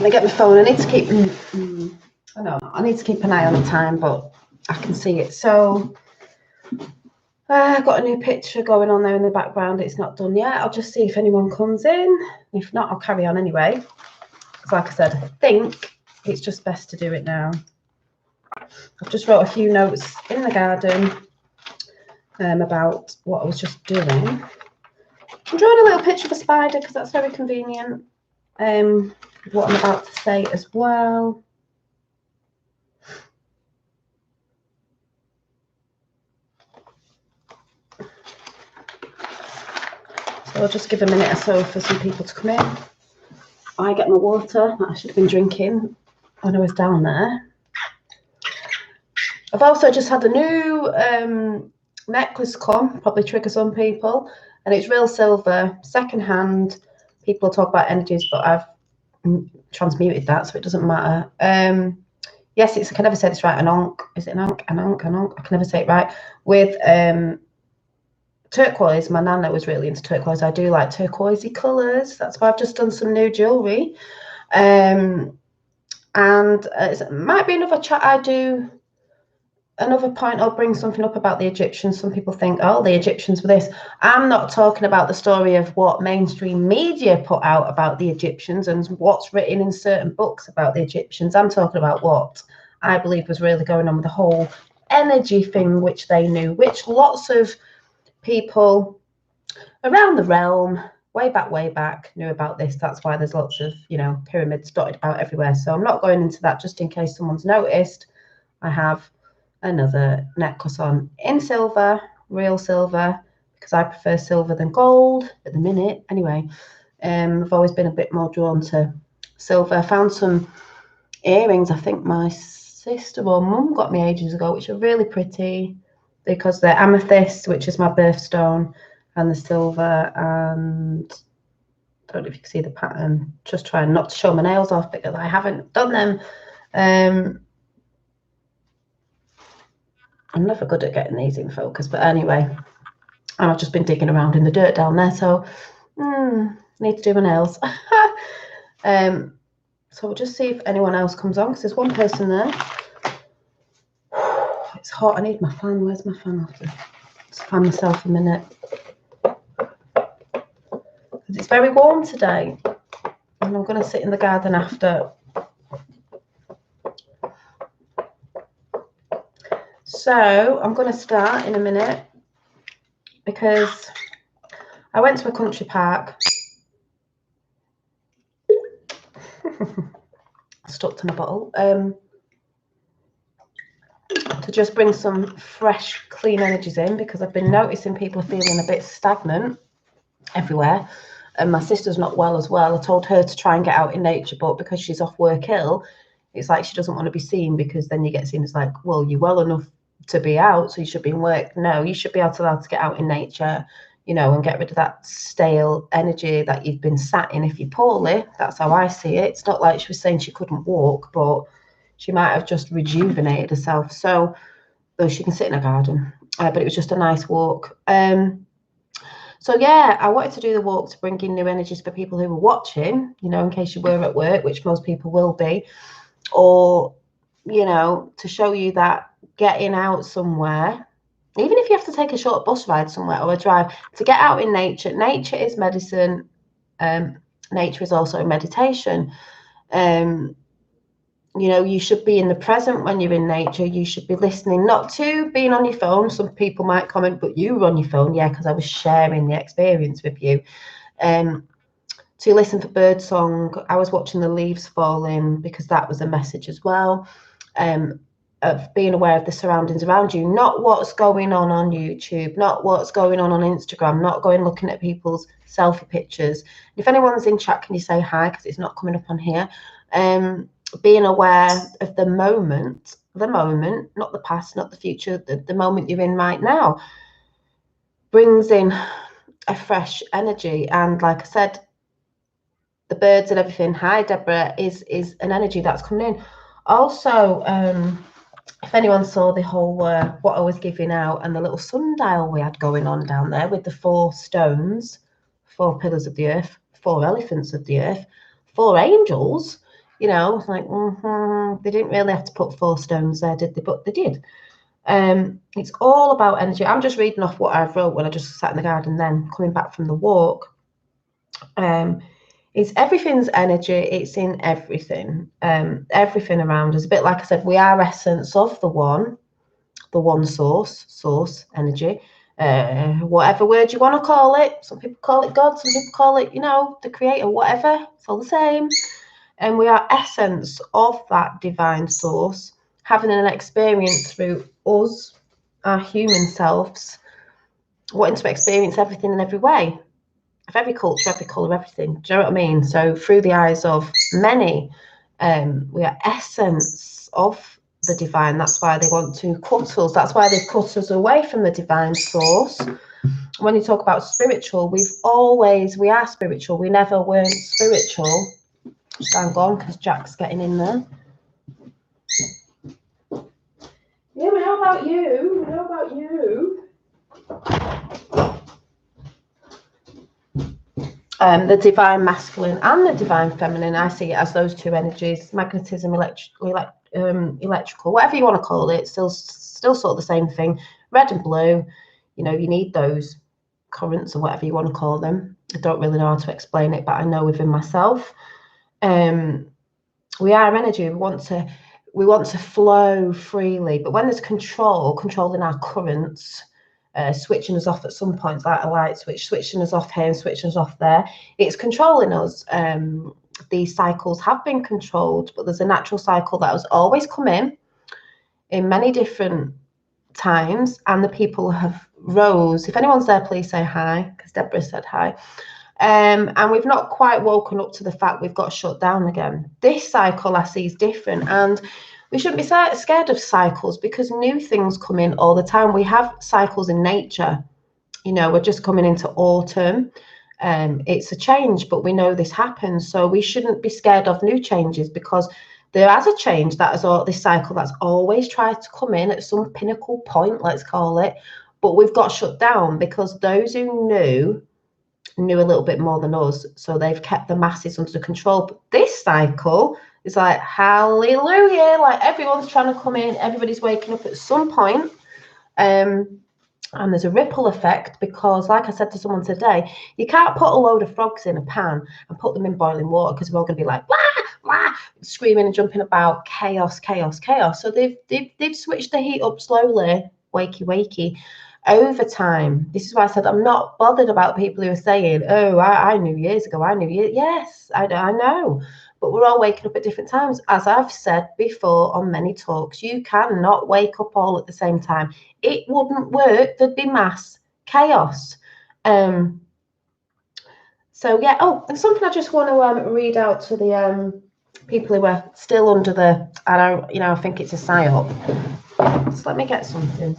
me get my phone. I need to keep. I need to keep an eye on the time, but I can see it. So I've got a new picture going on there in the background. It's not done yet. I'll just see if anyone comes in. If not, I'll carry on anyway. Because like I said, I think it's just best to do it now. I've just wrote a few notes in the garden about what I was just doing. I'm drawing a little picture of a spider because that's very convenient. What I'm about to say as well. So I'll just give a minute or so for some people to come in. I get my water that I should have been drinking when I was down there. I've also just had a new necklace come, probably trigger some people, and it's real silver, second hand. People talk about energies, but I've transmuted that, so it doesn't matter. Yes, it's, I can never say this right, an onk. Is it an onk? An onk, an onk? I can never say it right. With turquoise. My nana was really into turquoise. I do like turquoisey colours. That's why I've just done some new jewellery. And it might be another chat I do. Another point, I'll bring something up about the Egyptians. Some people think, oh, the Egyptians were this. I'm not talking about the story of what mainstream media put out about the Egyptians and what's written in certain books about the Egyptians. I'm talking about what I believe was really going on with the whole energy thing, which they knew, which lots of people around the realm way back knew about this. That's why there's lots of, you know, pyramids dotted about everywhere. So I'm not going into that, just in case someone's noticed. I have another necklace on in silver, real silver, because I prefer silver than gold at the minute. Anyway, I've always been a bit more drawn to silver. I found some earrings, I think my sister or mum got me ages ago, which are really pretty because they're amethyst, which is my birthstone, and the silver, and I don't know if you can see the pattern. Just trying not to show my nails off because I haven't done them. I'm never good at getting these in focus, but anyway, and I've just been digging around in the dirt down there, so need to do my nails. So we'll just see if anyone else comes on, because there's one person there. It's hot. I need my fan. Where's my fan? I'll have to just fan myself a minute. It's very warm today, and I'm going to sit in the garden after. So I'm going to start in a minute because I went to a country park. Stuck to my bottle. To just bring some fresh, clean energies in, because I've been noticing people are feeling a bit stagnant everywhere. And my sister's not well as well. I told her to try and get out in nature, but because she's off work ill, it's like she doesn't want to be seen, because then you get seen as like, well, you're well enough to be out, so you should be in work. No, you should be allowed to get out in nature, you know, and get rid of that stale energy that you've been sat in if you're poorly. That's how I see it. It's not like she was saying she couldn't walk, but she might have just rejuvenated herself. So, though she can sit in a garden, but it was just a nice walk. So yeah, I wanted to do the walk to bring in new energies for people who were watching, you know, in case you were at work, which most people will be, or, you know, to show you that getting out somewhere, even if you have to take a short bus ride somewhere or a drive, to get out in nature. Nature is medicine. Nature is also meditation. You know, you should be in the present when you're in nature. You should be listening, not to being on your phone. Some people might comment, but you were on your phone. Yeah, because I was sharing the experience with you. To listen for bird song. I was watching the leaves falling because that was a message as well. Of being aware of the surroundings around you, not what's going on YouTube, not what's going on Instagram, not going looking at people's selfie pictures. If anyone's in chat, can you say hi, because it's not coming up on here. Being aware of the moment, not the past, not the future, the moment you're in right now, brings in a fresh energy. And like I said, the birds and everything, hi Deborah, is an energy that's coming in. Also, if anyone saw the whole what I was giving out and the little sundial we had going on down there with the 4 stones, 4 pillars of the earth, 4 elephants of the earth, 4 angels, You know, like they didn't really have to put 4 stones there, did they? But they did. It's all about energy. I'm just reading off what I've wrote when I just sat in the garden then coming back from the walk. It's everything's energy. It's in everything. Everything around us. A bit like I said, we are essence of the one source, energy. Whatever word you want to call it. Some people call it God, some people call it, the creator, whatever. It's all the same. And we are essence of that divine source, having an experience through us, our human selves, wanting to experience everything in every way, of every culture, every colour, everything. Do you know what I mean? So through the eyes of many, we are essence of the divine. That's why they want to cut us. That's why they've cut us away from the divine source. When you talk about spiritual, we are spiritual. We never weren't spiritual. Just hang on, because Jack's getting in there. Yeah, we know about you. We know about you. The divine masculine and the divine feminine, I see it as those two energies, magnetism, electrical, whatever you want to call it, still sort of the same thing. Red and blue, you need those currents or whatever you want to call them. I don't really know how to explain it, but I know within myself. We are energy. We want to flow freely, but when there's controlling our currents, switching us off at some points, like a light switch, switching us off here and switching us off there, it's controlling us. These cycles have been controlled, but there's a natural cycle that has always come in many different times, and the people have rose. If anyone's there, please say hi, because Deborah said hi. And we've not quite woken up to the fact we've got shut down again. This cycle I see is different, and we shouldn't be scared of cycles because new things come in all the time. We have cycles in nature. We're just coming into autumn. It's a change, but we know this happens. So we shouldn't be scared of new changes because there is a change that is this cycle that's always tried to come in at some pinnacle point, let's call it. But we've got shut down because those who knew a little bit more than us, so they've kept the masses under control. But this cycle is like hallelujah, like everyone's trying to come in, everybody's waking up at some point, and there's a ripple effect because, like I said to someone today, you can't put a load of frogs in a pan and put them in boiling water because we're all going to be like blah blah, screaming and jumping about, chaos. So they've switched the heat up slowly, wakey over time. This is why I said I'm not bothered about people who are saying, oh, I knew years ago, yes, I know, but we're all waking up at different times. As I've said before on many talks, you cannot wake up all at the same time. It wouldn't work. There'd be mass chaos. So yeah. Oh, and something I just want to read out to the people who are still under the, I think it's a psyop. Just let me get something.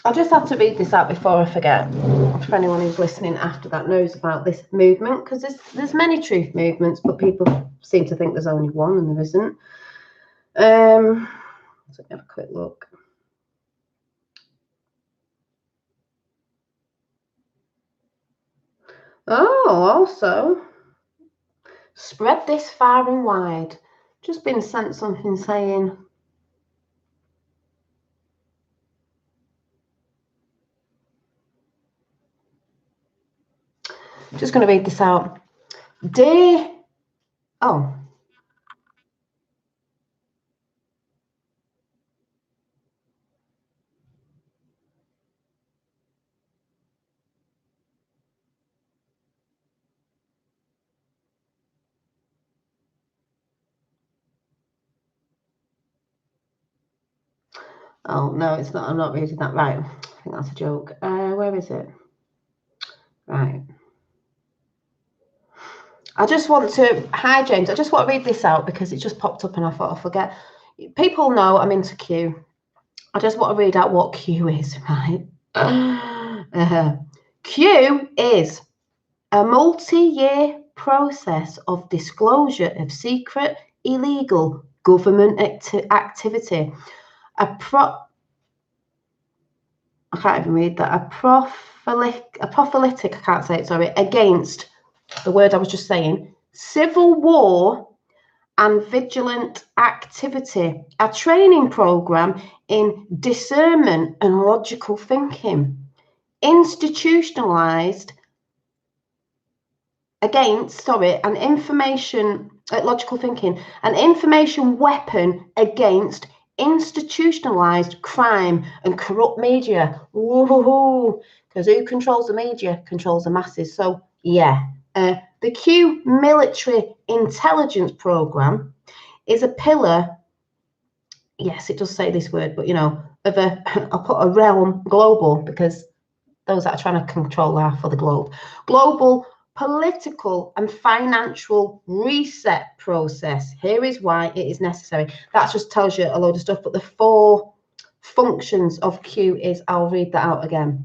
I'll just have to read this out before I forget. For anyone who's listening after that knows about this movement, because there's many truth movements, but people seem to think there's only one and there isn't. Let's have a quick look. Oh, also, spread this far and wide. Just been sent something saying, just going to read this out. Dear, oh. Oh, no, it's not. I'm not reading that right. I think that's a joke. Where is it? Right. I just want to, hi James, I just want to read this out because it just popped up and I thought I'd forget. People know I'm into Q. I just want to read out what Q is, right? Q is a multi-year process of disclosure of secret, illegal government activity. I can't even read that. A prophylaxis, I can't say it, sorry, against the word I was just saying, civil war and vigilant activity, a training program in discernment and logical thinking, institutionalized against, an information, logical thinking, an information weapon against institutionalized crime and corrupt media. Woohoo! Because who controls the media controls the masses. So yeah, the Q military intelligence program is a pillar. Yes, it does say this word, but of I'll put a realm global, because those that are trying to control are for the globe. Global political and financial reset process. Here is why it is necessary. That just tells you a load of stuff, but the 4 functions of Q is, I'll read that out again.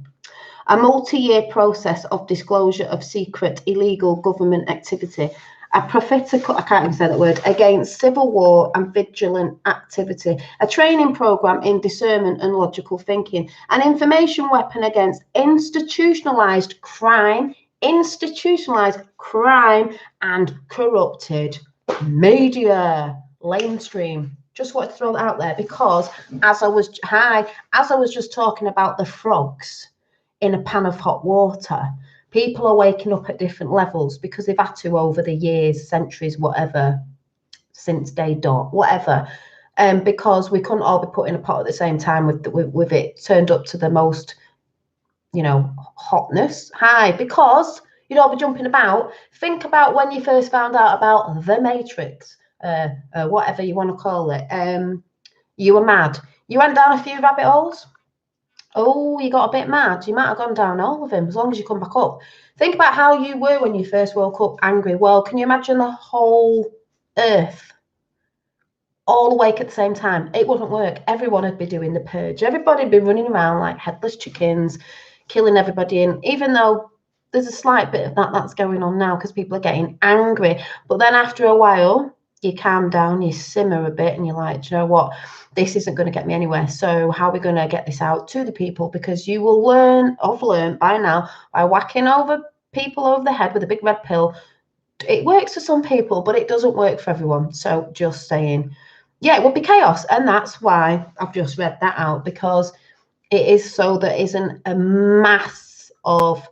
A multi-year process of disclosure of secret, illegal government activity. A prophetical, I can't even say that word, against civil war and vigilant activity. A training program in discernment and logical thinking. An information weapon against institutionalized crime and corrupted media. Lamestream. Just want to throw that out there, because as I was just talking about the frogs in a pan of hot water, people are waking up at different levels because they've had to over the years, centuries, whatever, since day dot, whatever. Because we couldn't all be put in a pot at the same time with it turned up to the most, hotness. Because you'd all be jumping about. Think about when you first found out about the Matrix, whatever you want to call it. You were mad. You went down a few rabbit holes. Oh, you got a bit mad. You might have gone down all of them, as long as you come back up. Think about how you were when you first woke up, angry. Well, can you imagine the whole earth all awake at the same time? It wouldn't work. Everyone would be doing the purge. Everybody would be running around like headless chickens, killing everybody. And even though there's a slight bit of that's going on now because people are getting angry, but then after a while, you calm down, you simmer a bit, and you're like, do you know what? This isn't going to get me anywhere. So how are we going to get this out to the people? Because you will have learned by now, by whacking people over the head with a big red pill. It works for some people, but it doesn't work for everyone. So just saying, yeah, it would be chaos. And that's why I've just read that out, because it is so there isn't a mass of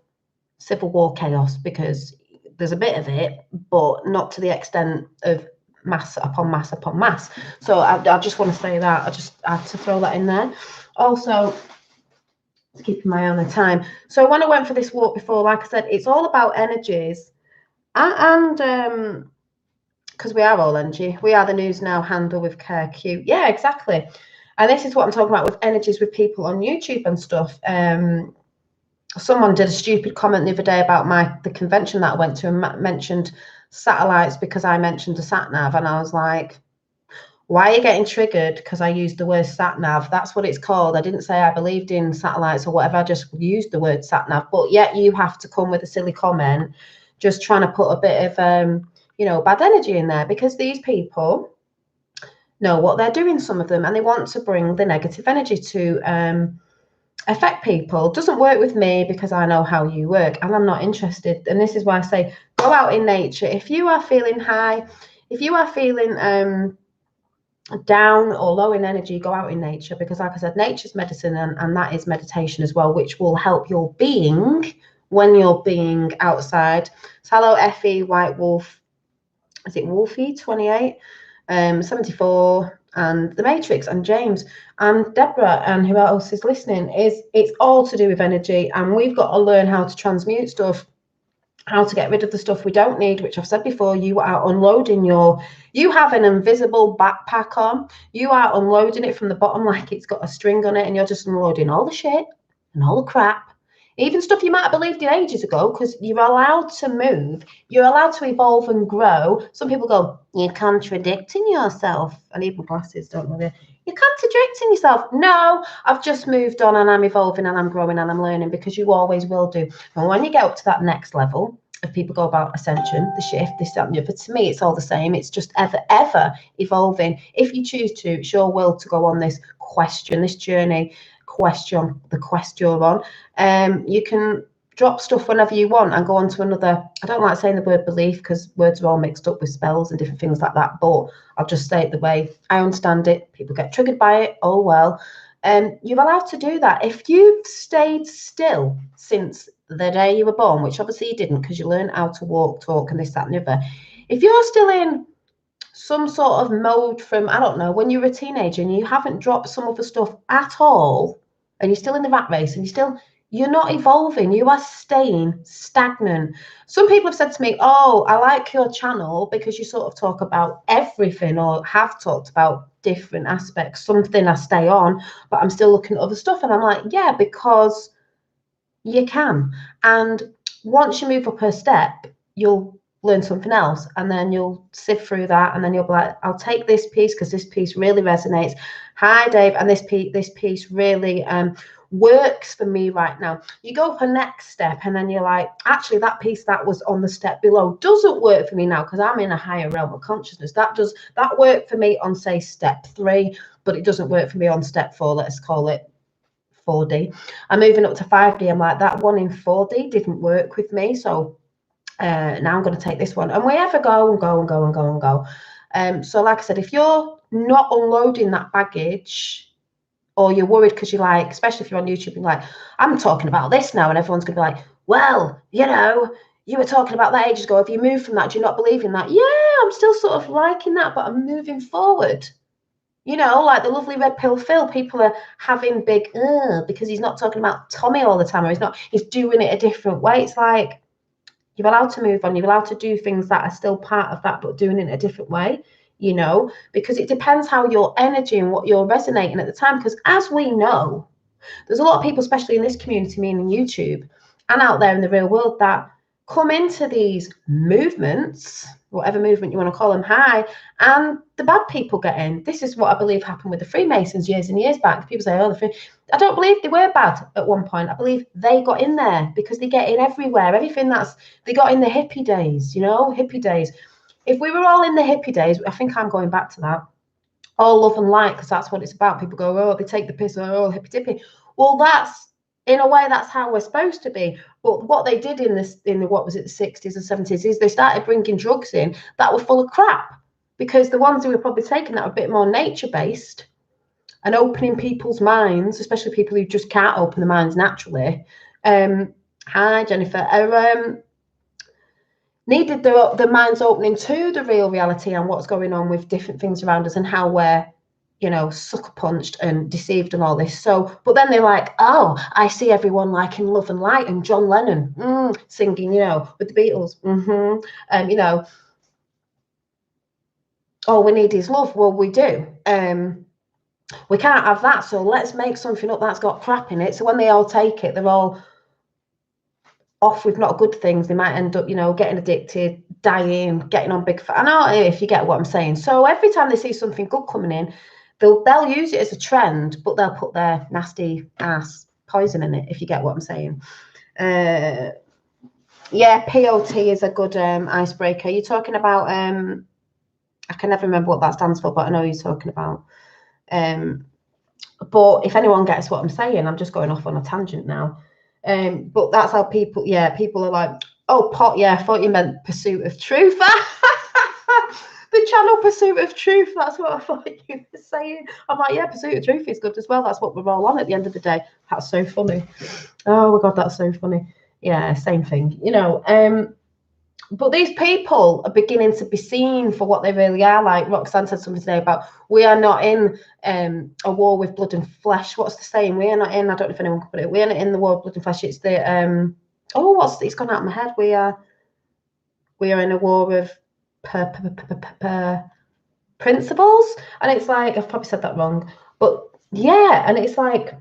civil war chaos, because there's a bit of it, but not to the extent of mass upon mass upon mass. So I just want to say that. I just had to throw that in there. Also, keeping my eye on the time. So when I went for this walk before, like I said, it's all about energies. And because we are all energy. We are the News Now handle with CareQ. Yeah, exactly. And this is what I'm talking about with energies with people on YouTube and stuff. Someone did a stupid comment the other day about the convention that I went to and mentioned satellites because I mentioned a sat nav, and I was like, why are you getting triggered because I used the word sat nav? That's what it's called. I didn't say I believed in satellites or whatever. I just used the word sat nav. But yet you have to come with a silly comment, just trying to put a bit of bad energy in there, because these people know what they're doing, some of them, and they want to bring the negative energy to affect people. It doesn't work with me because I know how you work, and I'm not interested. And this is why I say go out in nature. If you are feeling high, if you are feeling down or low in energy, go out in nature, because like I said, nature's medicine, and that is meditation as well, which will help your being when you're being outside. So hello Effie, White Wolf, is it Wolfie 28, 74, and the Matrix, and James and Deborah, and who else is listening. It's all to do with energy, and we've got to learn how to transmute stuff, how to get rid of the stuff we don't need, which I've said before. You are unloading you have an invisible backpack on, you are unloading it from the bottom like it's got a string on it, and you're just unloading all the shit and all the crap, even stuff you might have believed in ages ago, because you're allowed to move, you're allowed to evolve and grow. Some people go, you're contradicting yourself. I need my glasses, don't worry. You're contradicting yourself. No, I've just moved on, and I'm evolving, and I'm growing, and I'm learning, because you always will do. And when you get up to that next level, if people go about ascension, the shift, this, that, and the other. To me, it's all the same. It's just ever evolving. If you choose to, it's your will to go on this question, this journey, the quest you're on. You can drop stuff whenever you want and go on to another. I don't like saying the word belief because words are all mixed up with spells and different things like that, but I'll just say it the way I understand it. People get triggered by it. Oh, well. You're allowed to do that. If you've stayed still since the day you were born, which obviously you didn't because you learned how to walk, talk, and this, that, and the other. If you're still in some sort of mode from, I don't know, when you were a teenager and you haven't dropped some of the stuff at all, and you're still in the rat race and you're not evolving, you are staying stagnant. Some people have said to me, oh, I like your channel because you sort of talk about everything or have talked about different aspects, something I stay on, but I'm still looking at other stuff. And I'm like, yeah, because you can. And once you move up a step, you'll learn something else, and then you'll sift through that, and then you'll be like, I'll take this piece because this piece really resonates. Hi, Dave, and this piece really works for me right now. You go for next step, and then you're like, actually, that piece that was on the step below doesn't work for me now because I'm in a higher realm of consciousness. That worked for me on, say, step 3, but it doesn't work for me on step 4. Let's call it 4D. I'm moving up to 5D. I'm like, that one in 4D didn't work with me, so now I'm going to take this one. And we ever go and go and go and go and go. So like I said, if you're not unloading that baggage, or you're worried because you're like, especially if you're on YouTube, you're like, I'm talking about this now, and everyone's going to be like, well, you know, you were talking about that ages ago. Have you moved from that? Do you not believe in that? Yeah, I'm still sort of liking that, but I'm moving forward. You know, like the lovely Red Pill Phil, people are having big, because he's not talking about Tommy all the time, or he's doing it a different way. It's like, you're allowed to move on. You're allowed to do things that are still part of that, but doing it in a different way, you know, because it depends how your energy and what you're resonating at the time. Because as we know, there's a lot of people, especially in this community, meaning YouTube, and out there in the real world, that come into these movements, whatever movement you want to call them, and the bad people get in. This is what I believe happened with the Freemasons years and years back. People say, oh, I don't believe they were bad at one point. I believe they got in there because they get in everywhere. They got in the hippie days, you know, hippie days. If we were all in the hippie days, I think I'm going back to that. All love and light, because that's what it's about. People go, oh, they take the piss, oh, hippy dippy. Well, that's, in a way, that's how we're supposed to be. But what they did what was it, the 60s and 70s, is they started bringing drugs in that were full of crap, because the ones who were probably taking that were a bit more nature-based and opening people's minds, especially people who just can't open their minds naturally. Hi, Jennifer. Needed the minds opening to the real reality and what's going on with different things around us and how we're, you know, sucker punched and deceived and all this. So, but then they're like, oh, I see everyone liking Love and Light and John Lennon singing, you know, with the Beatles. You know, all we need is love. Well, we do. We can't have that. So let's make something up that's got crap in it. So when they all take it, they're all off with not good things. They might end up, you know, getting addicted, dying, getting on big fat. I know if you get what I'm saying. So every time they see something good coming in, they'll use it as a trend, but they'll put their nasty ass poison in it, if you get what I'm saying. Yeah, POT is a good icebreaker. You're talking about I can never remember what that stands for, but I know you're talking about. But if anyone gets what I'm saying, I'm just going off on a tangent now. But that's how people are like, oh, pot, yeah, I thought you meant Pursuit of Truth. The channel Pursuit of Truth, that's what I thought you were saying. I'm like, yeah, Pursuit of Truth is good as well. That's what we're all on at the end of the day. That's so funny. Oh my God, that's so funny. Yeah, same thing, you know. But these people are beginning to be seen for what they really are. Like Roxanne said something today about, we are not in a war with blood and flesh. What's the saying? We are not in, I don't know if anyone can put it, we are not in the war of blood and flesh. It's the, it's gone out of my head. We are in a war of principles. And it's like, I've probably said that wrong. But yeah, and it's like,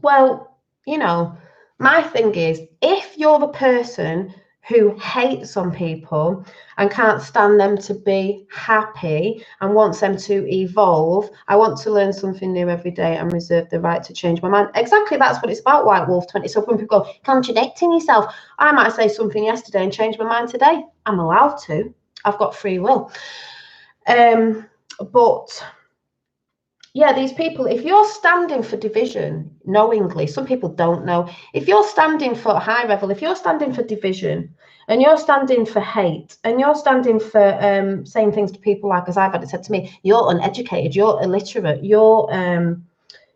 well, you know, my thing is, if you're the person who hates on people and can't stand them to be happy and wants them to evolve. I want to learn something new every day and reserve the right to change my mind. Exactly, that's what it's about, White Wolf 20. So when people go, contradicting yourself, I might say something yesterday and change my mind today. I'm allowed to. I've got free will. But yeah, these people, if you're standing for division knowingly, some people don't know. If you're standing for high level, if you're standing for division and you're standing for hate and you're standing for saying things to people like, as I've had it said to me, you're uneducated, you're illiterate, you're,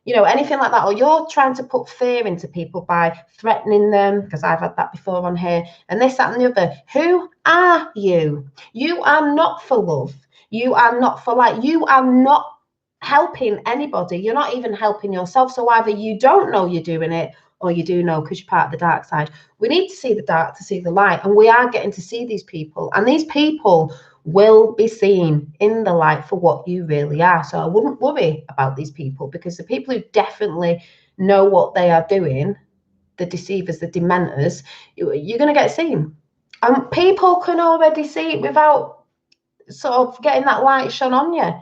you know, anything like that, or you're trying to put fear into people by threatening them, because I've had that before on here, and this, that, and the other. Who are you? You are not for love. You are not for light. You are not helping anybody. You're not even helping yourself. So either you don't know you're doing it, or you do know because you're part of the dark side. We need to see the dark to see the light, and we are getting to see these people, and these people will be seen in the light for what you really are. So I wouldn't worry about these people, because the people who definitely know what they are doing, the deceivers, the dementors, you're going to get seen, and people can already see it without sort of getting that light shone on you.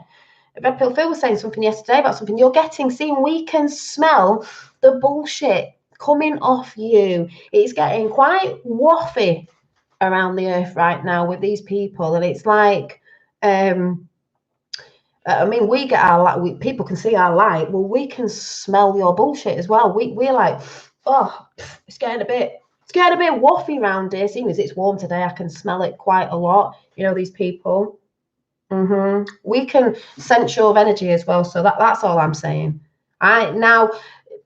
Red Pill Phil was saying something yesterday about something you're getting seen. We can smell the bullshit coming off you. It's getting quite waffy around the earth right now with these people, and it's like, I mean, we get our light. People can see our light. Well, we can smell your bullshit as well. We're like, oh, it's getting a bit waffy around here. Seeing as it's warm today, I can smell it quite a lot. You know, these people. We can sense your energy as well. So that's all I'm saying. Now,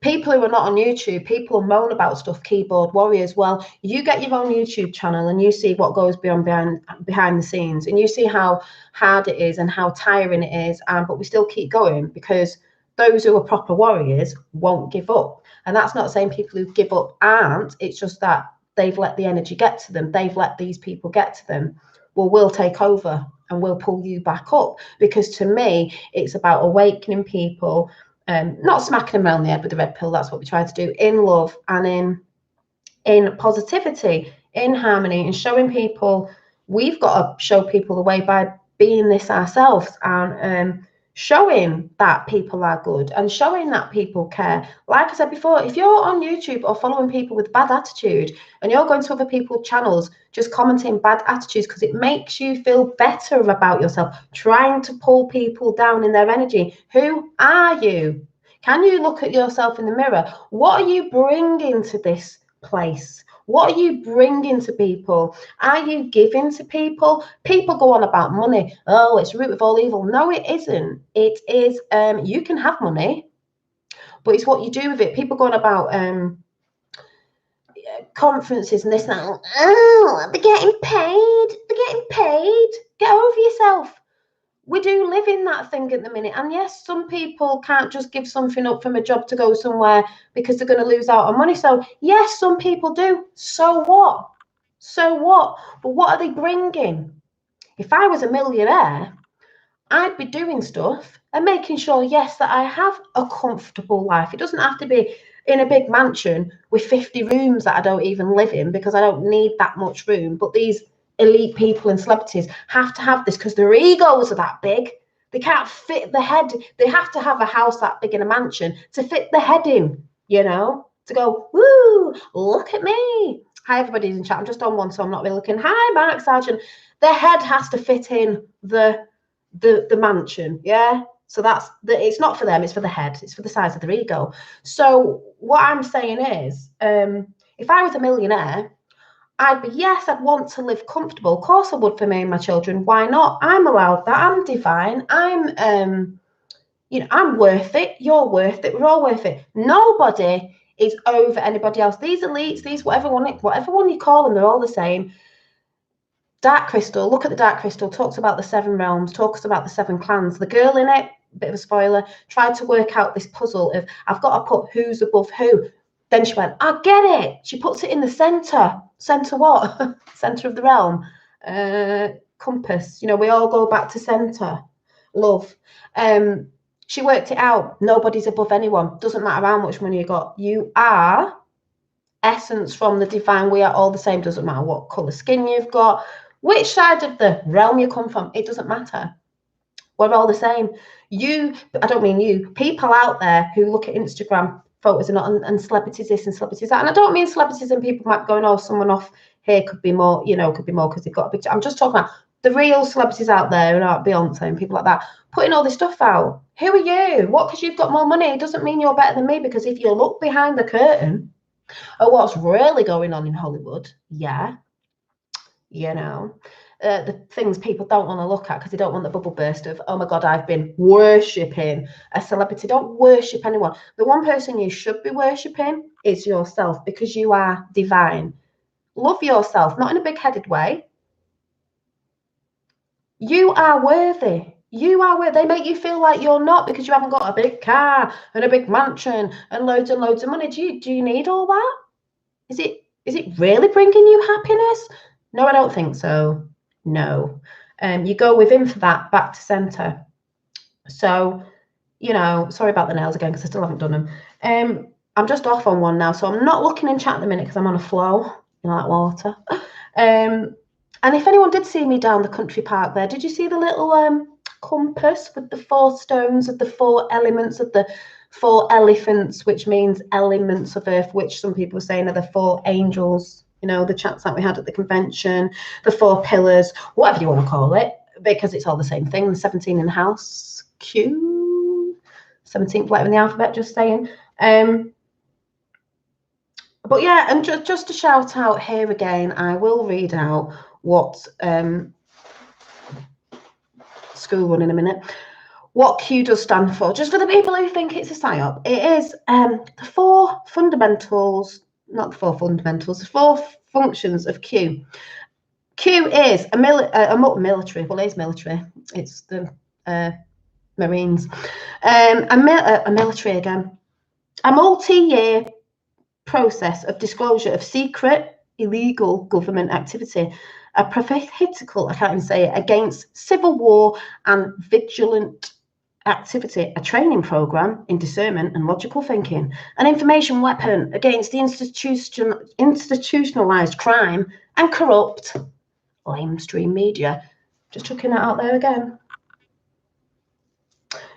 people who are not on YouTube, people moan about stuff, keyboard warriors. Well, you get your own YouTube channel and you see what goes behind the scenes, and you see how hard it is and how tiring it is. But we still keep going, because those who are proper warriors won't give up. And that's not saying people who give up aren't. It's just that they've let the energy get to them. They've let these people get to them. Well, we'll take over and we'll pull you back up, because to me, it's about awakening people. Not smacking them around the head with the red pill. That's what we try to do, in love and in positivity, in harmony, and showing people. We've got to show people the way by being this ourselves, and showing that people are good and showing that people care. Like I said before, if you're on YouTube or following people with bad attitude and you're going to other people's channels just commenting bad attitudes because it makes you feel better about yourself, trying to pull people down in their energy, who are you? Can you look at yourself in the mirror? What are you bringing to this place? What are you bringing to people? Are you giving to people? People go on about money. Oh, it's root of all evil. No, it isn't. It is, you can have money, but it's what you do with it. People go on about conferences and this and that. Oh, they're getting paid. They're getting paid. Get over yourself. We do live in that thing at the minute. And yes, some people can't just give something up from a job to go somewhere because they're going to lose out on money. So yes, some people do. So what? So what? But what are they bringing? If I was a millionaire, I'd be doing stuff and making sure, yes, that I have a comfortable life. It doesn't have to be in a big mansion with 50 rooms that I don't even live in, because I don't need that much room. But these elite people and celebrities have to have this because their egos are that big. They can't fit the head. They have to have a house that big in a mansion to fit the head in, you know, to go, woo, look at me. Hi, everybody's in chat. I'm just on one, so I'm not really looking. Hi, Mark Sargent. Their head has to fit in the mansion, yeah. So it's not for them, it's for the head, it's for the size of their ego. So what I'm saying is, if I was a millionaire, I'd want to live comfortable. Of course I would, for me and my children. Why not? I'm allowed that. I'm divine. I'm you know, I'm worth it. You're worth it. We're all worth it. Nobody is over anybody else. These elites, these whatever one you call them, they're all the same. Dark Crystal, look at the Dark Crystal, talks about the 7 realms, talks about the 7 clans. The girl in it, bit of a spoiler, tried to work out this puzzle of, I've got to put who's above who. Then she went, I get it. She puts it in the center. Center what? Center of the realm. Compass. You know, we all go back to center. Love. She worked it out. Nobody's above anyone. Doesn't matter how much money you got. You are essence from the divine. We are all the same. Doesn't matter what colour skin you've got, which side of the realm you come from. It doesn't matter. We're all the same. I don't mean you, people out there who look at Instagram photos and celebrities this and celebrities that. And I don't mean celebrities and people might be going, oh, someone off here could be more, could be more because they've got a big. I'm just talking about the real celebrities out there, Beyonce and people like that, putting all this stuff out. Who are you? What? Because you've got more money, it doesn't mean you're better than me. Because if you look behind the curtain at what's really going on in Hollywood, the things people don't want to look at because they don't want the bubble burst of, oh my God, I've been worshipping a celebrity. Don't worship anyone. The one person you should be worshipping is yourself, because you are divine. Love yourself, not in a big-headed way. You are worthy. You are worthy. They make you feel like you're not because you haven't got a big car and a big mansion and loads of money. Do you need all that? Is it really bringing you happiness? No, I don't think so. No. You go within for that, back to center. So, sorry about the nails again because I still haven't done them. I'm just off on one now, so I'm not looking in chat at the minute because I'm on a flow, like water. And if anyone did see me down the country park there, did you see the little compass with the 4 stones of the 4 elements of the 4 elephants, which means elements of earth, which some people are saying are the 4 angels, the chats that we had at the convention, the 4 pillars, whatever you want to call it, because it's all the same thing. The 17 in the house, Q, 17th letter in the alphabet, just saying. But yeah, and just to shout out here again, I will read out what school run in a minute, what Q does stand for, just for the people who think it's a psyop. It is the 4 fundamentals, not the 4 fundamentals, the 4 functions of Q. Q is a military, well, it is military, it's the Marines, a military again, a multi-year process of disclosure of secret, illegal government activity, a prophetical, I can't even say it, against civil war and vigilant activity, a training program in discernment and logical thinking, an information weapon against the institutionalized crime and corrupt lamestream media. Just chucking that out there again.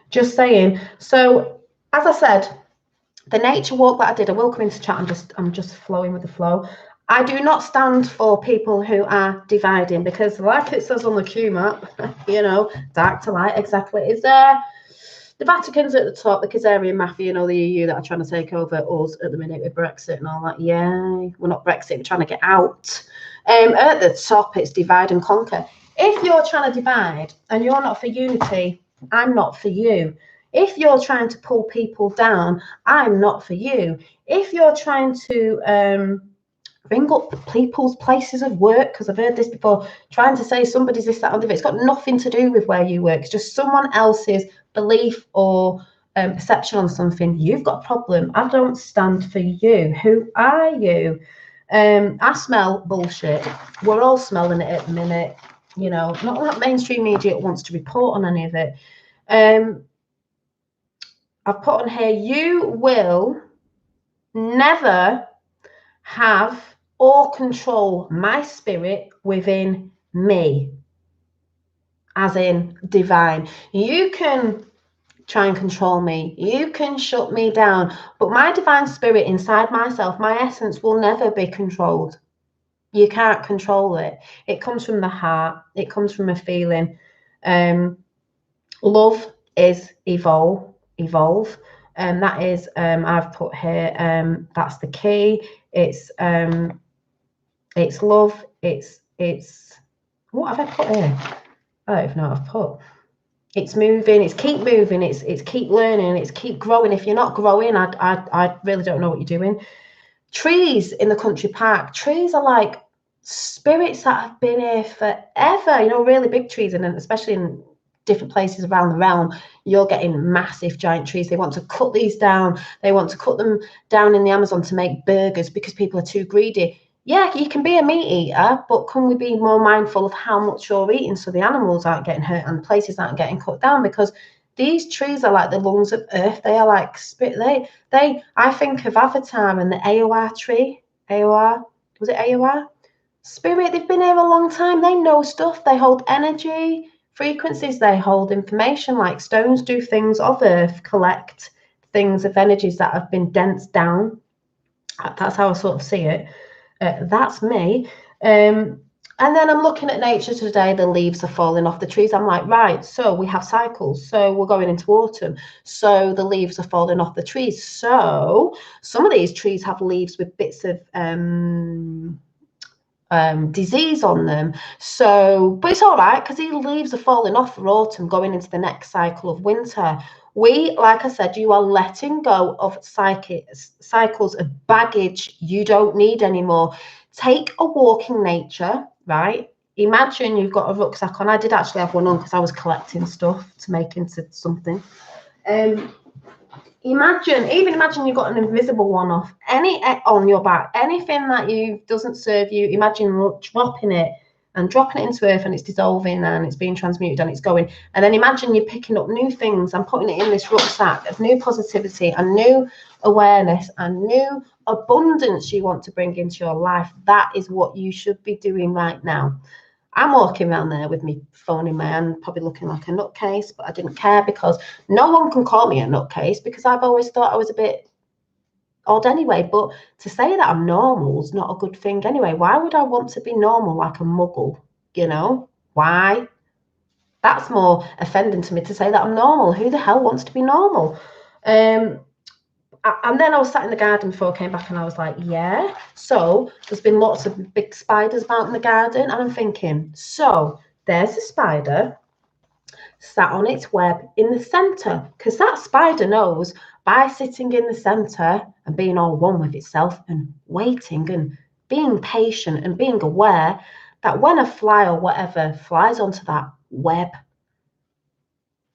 Just saying. So, as I said, the nature walk that I did, I will come into chat. I'm just flowing with the flow. I do not stand for people who are dividing, because like it says on the Q map, dark to light, exactly, is there. The Vatican's at the top, the Khazarian Mafia, the EU that are trying to take over us at the minute with Brexit and all that. Yeah, we're not Brexit, we're trying to get out. At the top, it's divide and conquer. If you're trying to divide and you're not for unity, I'm not for you. If you're trying to pull people down, I'm not for you. If you're trying to bring up people's places of work, because I've heard this before, trying to say somebody's this, that, or the other, it's got nothing to do with where you work. It's just someone else's belief or perception on something. You've got a problem. I don't stand for you. Who are you? I smell bullshit. We're all smelling it at the minute. Not that mainstream media wants to report on any of it. I've put on here, you will never have or control my spirit within me, as in divine. You can try and control me, you can shut me down, but my divine spirit inside myself, my essence, will never be controlled. You can't control it. It comes from the heart, it comes from a feeling. Love is evolve. That is, I've put here, that's the key. It's love, it's what have I put here? I don't even know what I've put. It's moving, it's keep moving, it's keep learning, it's keep growing. If you're not growing, I really don't know what you're doing. Trees in the country park, trees are like spirits that have been here forever, really big trees, and especially in different places around the realm, you're getting massive giant trees. They want to cut these down. They want to cut them down in the Amazon to make burgers because people are too greedy. Yeah, you can be a meat eater, but can we be more mindful of how much you're eating so the animals aren't getting hurt and places aren't getting cut down? Because these trees are like the lungs of earth. They are like spirit. I think of Avatar and the AOR tree. AOR. Was it AOR? Spirit, they've been here a long time. They know stuff. They hold energy, frequencies. They hold information like stones do things of earth, collect things of energies that have been dense down. That's how I sort of see it. That's me. And then I'm looking at nature today. The leaves are falling off the trees. I'm like, right, so we have cycles. So we're going into autumn. So the leaves are falling off the trees. So some of these trees have leaves with bits of disease on them. So, but it's all right because these leaves are falling off for autumn, going into the next cycle of winter. We, like I said, you are letting go of cycles of baggage you don't need anymore. Take a walk in nature, right? Imagine you've got a rucksack on. I did actually have one on because I was collecting stuff to make into something. Imagine you've got an invisible one off on your back, anything that you doesn't serve you. Imagine dropping it into earth, and it's dissolving and it's being transmuted and it's going. And then imagine you're picking up new things and putting it in this rucksack of new positivity and new awareness and new abundance you want to bring into your life. That is what you should be doing right now. I'm walking around there with my phone in my hand, probably looking like a nutcase, but I didn't care because no one can call me a nutcase because I've always thought I was a bit odd anyway. But to say that I'm normal is not a good thing anyway. Why would I want to be normal like a muggle? You know, why? That's more offending to me to say that I'm normal. Who the hell wants to be normal? And then I was sat in the garden before I came back and I was like, yeah. So there's been lots of big spiders about in the garden. And I'm thinking, so there's a spider sat on its web in the centre, because that spider knows by sitting in the centre and being all one with itself and waiting and being patient and being aware that when a fly or whatever flies onto that web,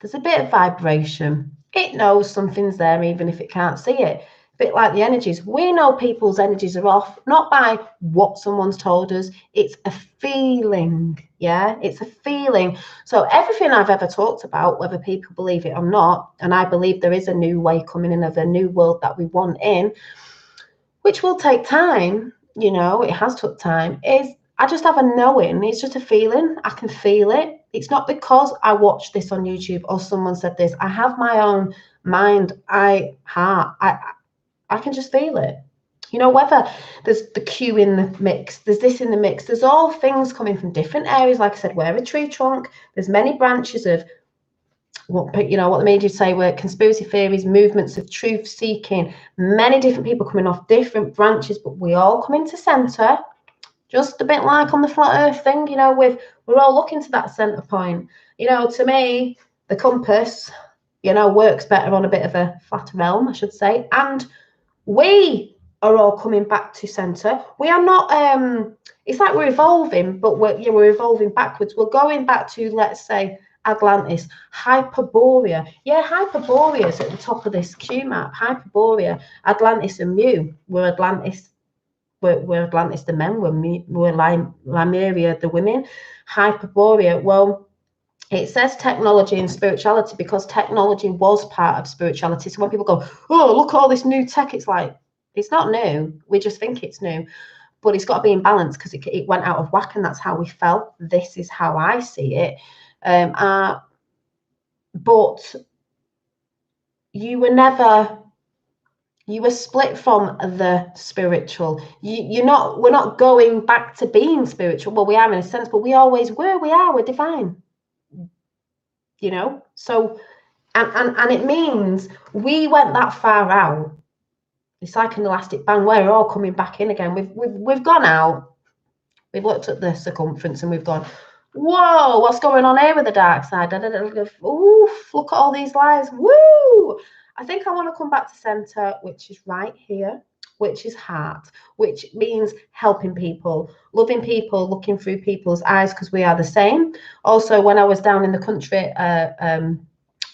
there's a bit of vibration. It knows something's there, even if it can't see it. A bit like the energies. We know people's energies are off, not by what someone's told us. It's a feeling. Yeah, it's a feeling. So everything I've ever talked about, whether people believe it or not, and I believe there is a new way coming in of a new world that we want in, which will take time, you know, it has took time, is I just have a knowing. It's just a feeling. I can feel it. It's not because I watched this on YouTube or someone said this. I have my own mind, heart. I can just feel it. You know, whether there's the Q in the mix, there's this in the mix, there's all things coming from different areas. Like I said, we're a tree trunk. There's many branches of what the media say were conspiracy theories, movements of truth seeking, many different people coming off different branches, but we all come into center. Just a bit like on the flat earth thing, you know, we're all looking to that center point. You know, to me, the compass, you know, works better on a bit of a flatter realm, I should say. And we are all coming back to center. We are not, it's like we're evolving, but we're evolving backwards. We're going back to, let's say, Atlantis, Hyperborea. Yeah, Hyperborea is at the top of this Q map. Hyperborea, Atlantis and Mu. We're Atlantis. We're Atlantis the men, we're Lemuria the women. Hyperborea, well, it says technology and spirituality because technology was part of spirituality. So when people go, oh, look at all this new tech, it's like, it's not new. We just think it's new. But it's got to be in balance because it went out of whack and that's how we felt. This is how I see it. But you were split from the spiritual. We're not going back to being spiritual. Well, we are in a sense, but we always were. We're divine. You know? So, and it means we went that far out. It's like an elastic band. We're all coming back in again. We've gone out. We've looked at the circumference and we've gone, whoa, what's going on here with the dark side? Oof, look at all these lies. Woo! I think I want to come back to center, which is right here, which is heart, which means helping people, loving people, looking through people's eyes because we are the same. Also, when I was down in the country, a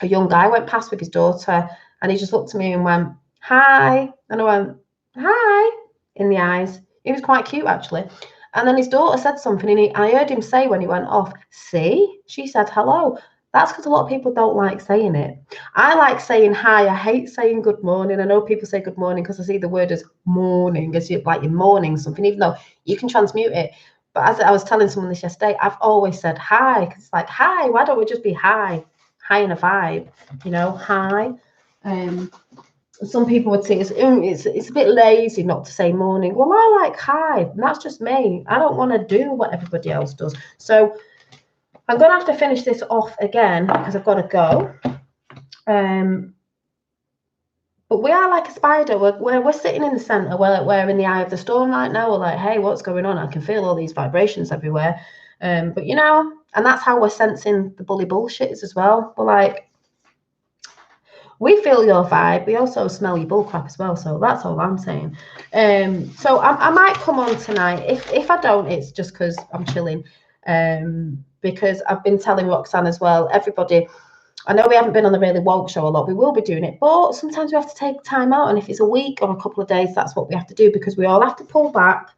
young guy went past with his daughter and he just looked at me and went, hi. And I went, hi, in the eyes. He was quite cute, actually. And then his daughter said something and I heard him say when he went off, see, she said hello. That's because a lot of people don't like saying it. I like saying hi. I hate saying good morning. I know people say good morning because I see the word as morning, as you like you're mourning something, even though you can transmute it. But as I was telling someone this yesterday, I've always said hi because it's like, hi, why don't we just be hi? Hi in a vibe, you know, hi. Some people would say it's a bit lazy not to say morning. Well, I like hi, and that's just me. I don't want to do what everybody else does. So I'm going to have to finish this off again because I've got to go. But we are like a spider. We're sitting in the center. We're in the eye of the storm right now. We're like, hey, what's going on? I can feel all these vibrations everywhere. But you know, and that's how we're sensing the bully bullshitters as well. We're like, we feel your vibe. We also smell your bullcrap as well. So that's all I'm saying. So I might come on tonight. If I don't, it's just because I'm chilling. Because I've been telling Roxanne as well, everybody, I know we haven't been on the Really Woke show a lot. We will be doing it, but sometimes we have to take time out. And if it's a week or a couple of days, that's what we have to do because we all have to pull back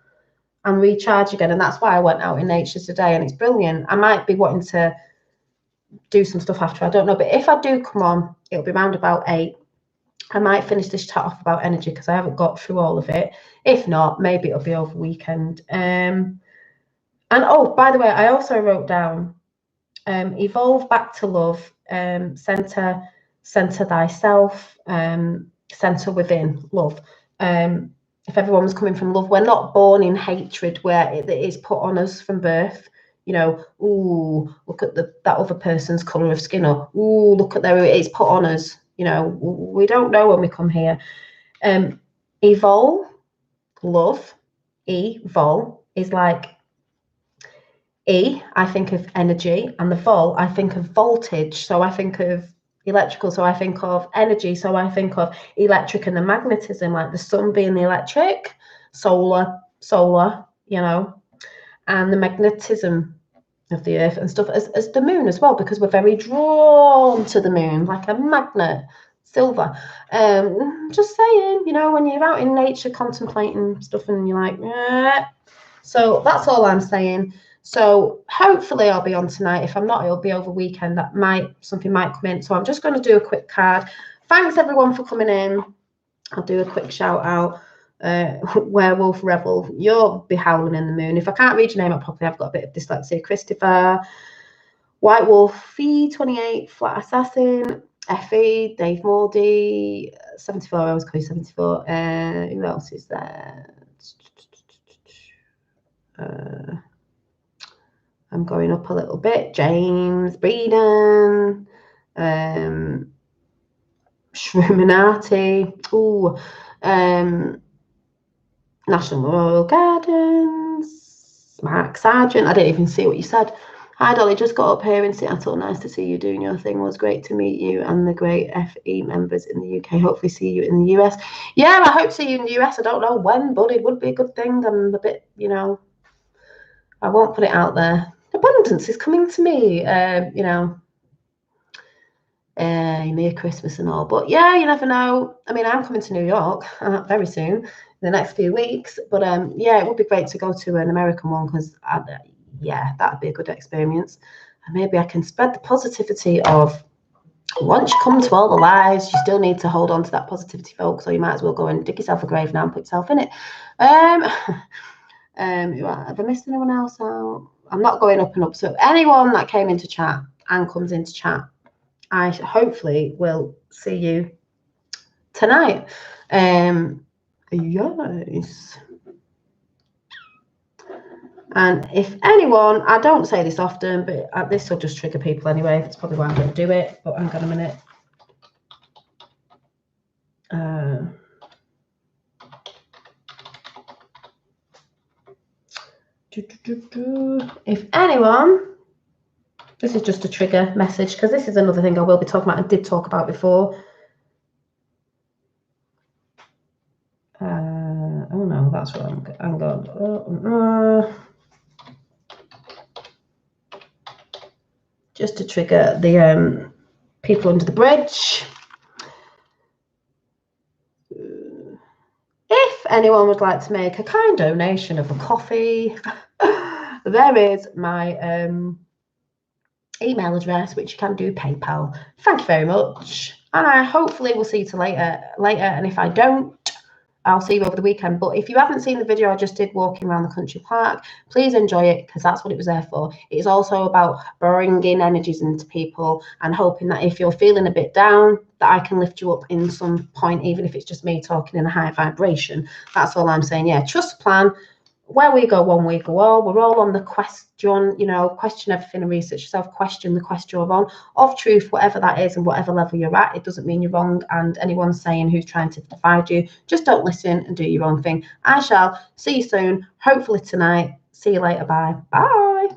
and recharge again. And that's why I went out in nature today, and it's brilliant. I might be wanting to do some stuff after, I don't know. But if I do come on, it'll be around about 8. I might finish this chat off about energy because I haven't got through all of it. If not, maybe it'll be over weekend. And oh, by the way, I also wrote down evolve back to love, center thyself, center within love. If everyone was coming from love, we're not born in hatred where it is put on us from birth. You know, ooh, look at that other person's color of skin, or ooh, look at it's put on us. You know, we don't know when we come here. Evolve, love, evol is like E, I think of energy, and the vol, I think of voltage. So I think of electrical. So I think of energy. So I think of electric and the magnetism, like the sun being the electric, solar, you know, and the magnetism of the earth and stuff as the moon as well, because we're very drawn to the moon, like a magnet. Silver. Just saying, you know, when you're out in nature contemplating stuff and you're like, eh. So that's all I'm saying. So hopefully I'll be on tonight. If I'm not, it'll be over weekend. Something might come in. So I'm just going to do a quick card. Thanks everyone for coming in. I'll do a quick shout out. Werewolf Rebel, you'll be howling in the moon. If I can't read your name up properly, I've got a bit of dyslexia. Christopher, White Wolf, Fee28, Flat Assassin, Effie, Dave Mordy, 74 hours, Chloe 74. Who else is there? I'm going up a little bit. James Breeden, Shruminati, National Memorial Gardens, Mark Sargent. I didn't even see what you said. Hi Dolly, just got up here in Seattle. Nice to see you doing your thing. It was great to meet you and the great FE members in the UK. Hopefully see you in the US. Yeah, I hope to see you in the US. I don't know when, but it would be a good thing. I'm a bit, you know, I won't put it out there. Abundance is coming to me, you know, near Christmas and all. But yeah, you never know. I mean, I'm coming to New York very soon, in the next few weeks. But yeah, it would be great to go to an American one because, yeah, that'd be a good experience. And maybe I can spread the positivity of once you come to all the lies, you still need to hold on to that positivity, folks. So you might as well go and dig yourself a grave now and put yourself in it. Have I missed anyone else out? I'm not going up and up. So anyone that came into chat and comes into chat, I hopefully will see you tonight. Yes. And if anyone, I don't say this often, but this will just trigger people anyway. That's probably why I'm going to do it. But hang on a minute. If anyone, this is just a trigger message because this is another thing I will be talking about and did talk about before. Oh no, that's wrong. Hang on. Just to trigger the people under the bridge. If anyone would like to make a kind donation of a coffee, there is my email address, which you can do PayPal. Thank you very much. And I hopefully will see you later. And if I don't, I'll see you over the weekend. But if you haven't seen the video I just did walking around the country park, please enjoy it, because that's what it was there for. It's also about bringing energies into people and hoping that if you're feeling a bit down, that I can lift you up in some point, even if it's just me talking in a high vibration. That's all I'm saying. Yeah, trust the plan. Where we go one, we go all. We're all on the question, question everything and research yourself, question the question of truth, whatever that is and whatever level you're at. It doesn't mean you're wrong, and anyone saying who's trying to divide you, just don't listen and do your own thing. I shall see you soon, hopefully tonight. See you later. Bye. Bye.